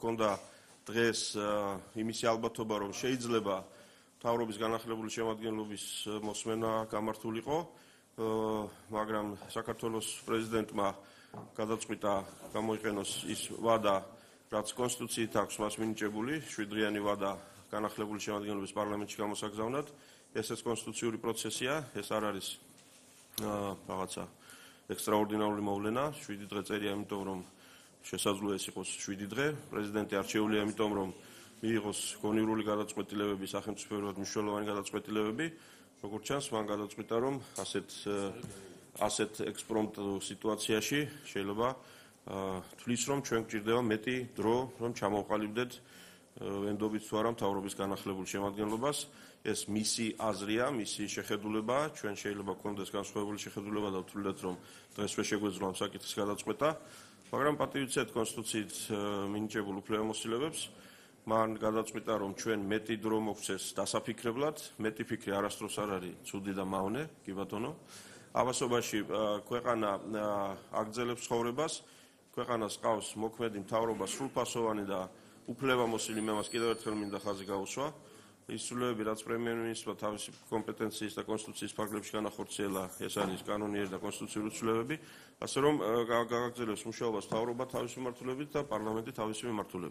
ჰქონდა დღეს იმისი ალბათობა, რომ შეიძლება მთავრობის განახლებული შემადგენლობის მოსმენა გამართულიყო, მაგრამ საქართველოს პრეზიდენტმა გადაწყვიტა გამოიყენოს ის ვადა, რაც კონსტიტუციით აქვს მას მინიჭებული, 7-დღიანი ვადა განახლებული შემადგენლობის პარლამენტში გამოსაგზავნად. ეს კონსტიტუციური პროცესია, ეს არ არის რაღაცა ექსტრაორდინარული მოვლენა, 7 დღე წერია, იმიტომ რომ შესაძლოა ეს იყოს 7 დღე. პრეზიდენტი არჩეულია, იმიტომ რომ მიიღოს გონივრული გადაწყვეტილებები, სახელმწიფოებრივად მნიშვნელოვანი გადაწყვეტილებები. როგორც ჩანს, მან გადაწყვიტა, რომ ასეთ ექსპრომტ სიტუაციაში შეიძლება თვლის, რომ ჩვენ გვჭირდება მეტი დრო, რომ ჩამოვყალიბდეთ ენდობით თუ არა მთავრობის განახლებულ შემადგენლობას. ეს მისი აზრია, მისი შეხედულება, ჩვენ შეიძლება გვქონდეს განსხვავებული შეხედულება და ვთვლით, რომ დღესვე შეგვეძლო ამ საკითხის გადაწყვეტა, მაგრამ პატივიცეთ კონსტიტუციით მინიჭებულ უფლებამოსილებებს. მან გადაწყვიტა, რომ ჩვენ მეტი დრო მოგვცეს დასაფიქრებლად, მეტი ფიქრი არასდროს არ არის ცუდი და მავნე, კი ბატონო. აბასობაში ქვეყანა აგრძელებს ცხოვრებას, ქვეყანას ყავს მოქმედი მთავრობა სრულფასოვანი და უფლებამოსილი, მე მას კიდევ ერთხელ მინდა ხაზი გაუსვა. ის ცვლილებები, რაც პრემიერ-მინისტრმა თავისი კომპეტენციის და კონსტიტუციის ფარგლებში განახორციელა, ეს არის კანონიერი და კონსტიტუციური ცვლილებები, ასე რომ გააგრძელებს მუშაობას მთავრობა თავისი მიმართულებით და პარლამენტი თავისი მიმართულებით.